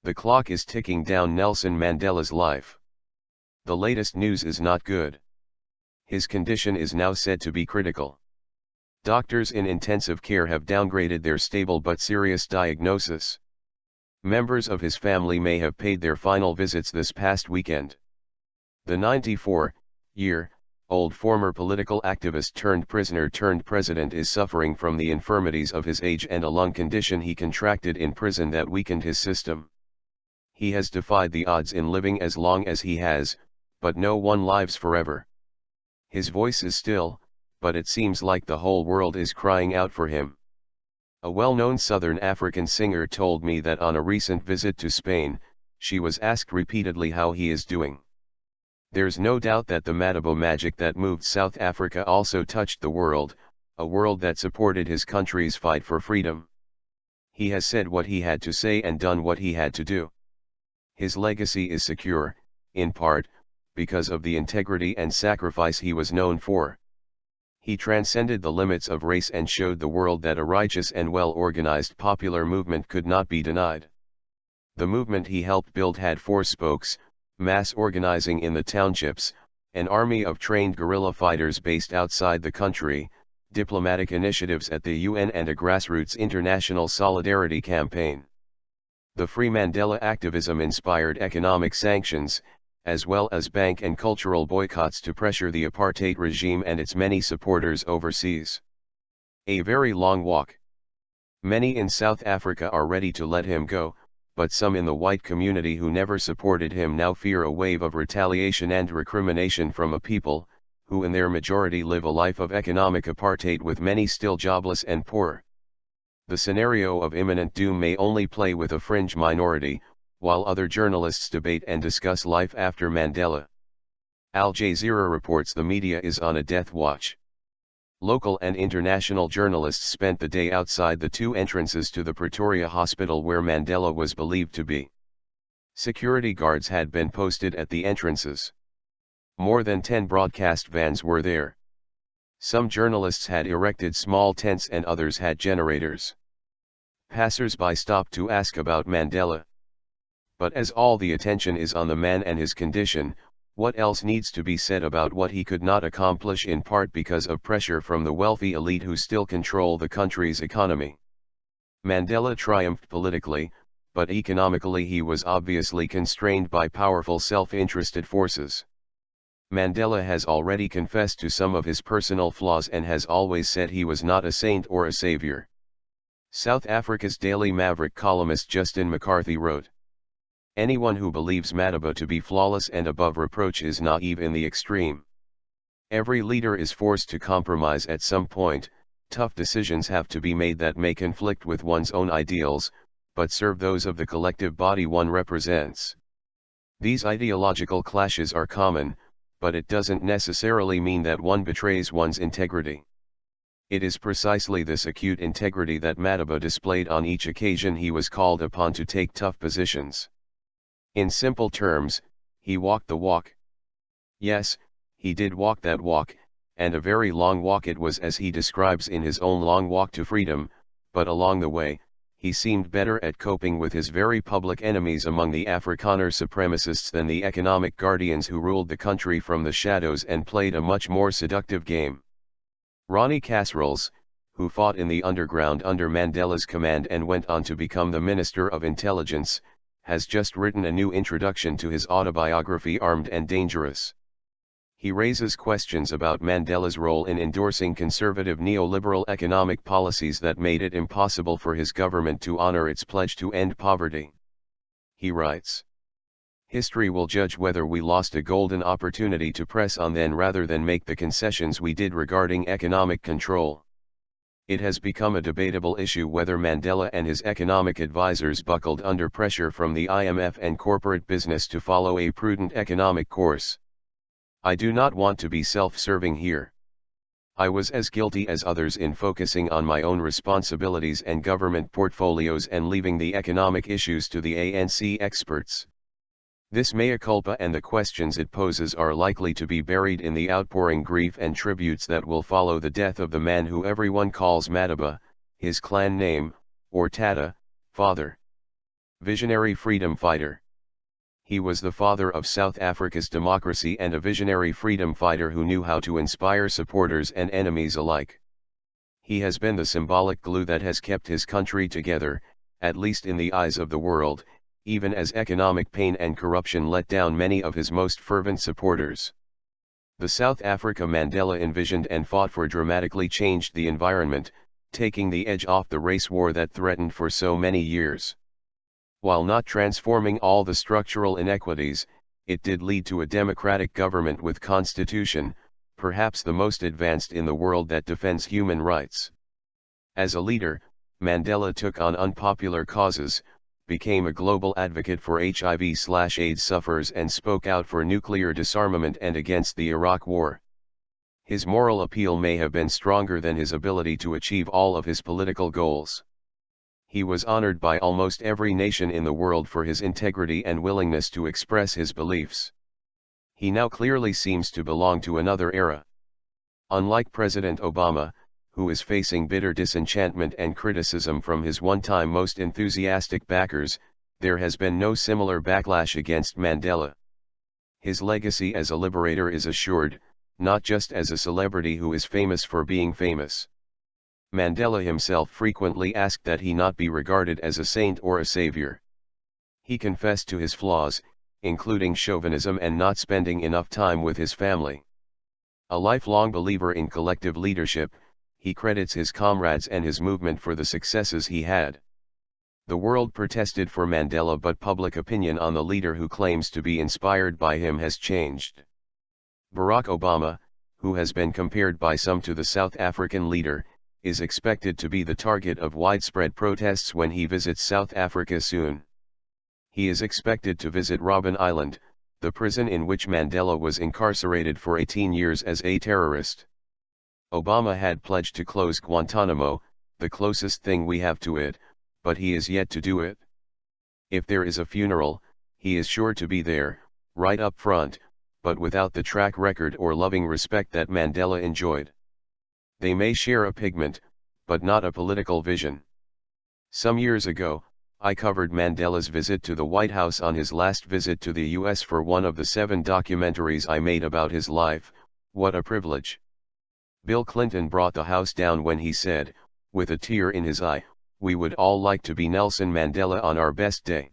The clock is ticking down Nelson Mandela's life. The latest news is not good. His condition is now said to be critical. Doctors in intensive care have downgraded their stable but serious diagnosis. Members of his family may have paid their final visits this past weekend. The 94-year-old former political activist turned prisoner turned president is suffering from the infirmities of his age and a lung condition he contracted in prison that weakened his system. He has defied the odds in living as long as he has, but no one lives forever. His voice is still, but it seems like the whole world is crying out for him. A well-known Southern African singer told me that on a recent visit to Spain, she was asked repeatedly how he is doing. There's no doubt that the Madiba magic that moved South Africa also touched the world, a world that supported his country's fight for freedom. He has said what he had to say and done what he had to do. His legacy is secure, in part, because of the integrity and sacrifice he was known for. He transcended the limits of race and showed the world that a righteous and well-organized popular movement could not be denied. The movement he helped build had 4 spokes: mass organizing in the townships, an army of trained guerrilla fighters based outside the country, diplomatic initiatives at the UN, and a grassroots international solidarity campaign. The Free Mandela activism inspired economic sanctions, as well as bank and cultural boycotts to pressure the apartheid regime and its many supporters overseas. A very long walk. Many in South Africa are ready to let him go, but some in the white community who never supported him now fear a wave of retaliation and recrimination from a people, who in their majority live a life of economic apartheid, with many still jobless and poor. The scenario of imminent doom may only play with a fringe minority, while other journalists debate and discuss life after Mandela. Al Jazeera reports the media is on a death watch. Local and international journalists spent the day outside the 2 entrances to the Pretoria hospital where Mandela was believed to be. Security guards had been posted at the entrances. More than 10 broadcast vans were there. Some journalists had erected small tents and others had generators. Passers-by stopped to ask about Mandela. But as all the attention is on the man and his condition, what else needs to be said about what he could not accomplish, in part because of pressure from the wealthy elite who still control the country's economy? Mandela triumphed politically, but economically he was obviously constrained by powerful self-interested forces. Mandela has already confessed to some of his personal flaws and has always said he was not a saint or a savior. South Africa's Daily Maverick columnist Justin McCarthy wrote, "Anyone who believes Madiba to be flawless and above reproach is naive in the extreme. Every leader is forced to compromise at some point. Tough decisions have to be made that may conflict with one's own ideals, but serve those of the collective body one represents. These ideological clashes are common, but it doesn't necessarily mean that one betrays one's integrity. It is precisely this acute integrity that Madiba displayed on each occasion he was called upon to take tough positions. In simple terms, he walked the walk. Yes, he did walk that walk, and a very long walk it was, as he describes in his own Long Walk to Freedom, but along the way, he seemed better at coping with his very public enemies among the Afrikaner supremacists than the economic guardians who ruled the country from the shadows and played a much more seductive game. Ronnie Kasrils, who fought in the underground under Mandela's command and went on to become the Minister of Intelligence, has just written a new introduction to his autobiography Armed and Dangerous. He raises questions about Mandela's role in endorsing conservative neoliberal economic policies that made it impossible for his government to honor its pledge to end poverty. He writes, "History will judge whether we lost a golden opportunity to press on then rather than make the concessions we did regarding economic control. It has become a debatable issue whether Mandela and his economic advisors buckled under pressure from the IMF and corporate business to follow a prudent economic course. I do not want to be self-serving here. I was as guilty as others in focusing on my own responsibilities and government portfolios and leaving the economic issues to the ANC experts. This mea culpa and the questions it poses are likely to be buried in the outpouring grief and tributes that will follow the death of the man who everyone calls Madiba, his clan name, or Tata, father. Visionary freedom fighter. He was the father of South Africa's democracy and a visionary freedom fighter who knew how to inspire supporters and enemies alike. He has been the symbolic glue that has kept his country together, at least in the eyes of the world, even as economic pain and corruption let down many of his most fervent supporters. The South Africa Mandela envisioned and fought for dramatically changed the environment, taking the edge off the race war that threatened for so many years. While not transforming all the structural inequities, it did lead to a democratic government with constitution, perhaps the most advanced in the world that defends human rights. As a leader, Mandela took on unpopular causes, became a global advocate for HIV/AIDS sufferers and spoke out for nuclear disarmament and against the Iraq War. His moral appeal may have been stronger than his ability to achieve all of his political goals. He was honored by almost every nation in the world for his integrity and willingness to express his beliefs. He now clearly seems to belong to another era. Unlike President Obama, who is facing bitter disenchantment and criticism from his one-time most enthusiastic backers, there has been no similar backlash against Mandela. His legacy as a liberator is assured, not just as a celebrity who is famous for being famous. Mandela himself frequently asked that he not be regarded as a saint or a savior. He confessed to his flaws, including chauvinism and not spending enough time with his family. A lifelong believer in collective leadership, he credits his comrades and his movement for the successes he had. The world protested for Mandela, but public opinion on the leader who claims to be inspired by him has changed. Barack Obama, who has been compared by some to the South African leader, is expected to be the target of widespread protests when he visits South Africa soon. He is expected to visit Robben Island, the prison in which Mandela was incarcerated for 18 years as a terrorist. Obama had pledged to close Guantanamo, the closest thing we have to it, but he is yet to do it. If there is a funeral, he is sure to be there, right up front, but without the track record or loving respect that Mandela enjoyed. They may share a pigment, but not a political vision. Some years ago, I covered Mandela's visit to the White House on his last visit to the US for one of the 7 documentaries I made about his life. What a privilege. Bill Clinton brought the house down when he said, with a tear in his eye, "We would all like to be Nelson Mandela on our best day."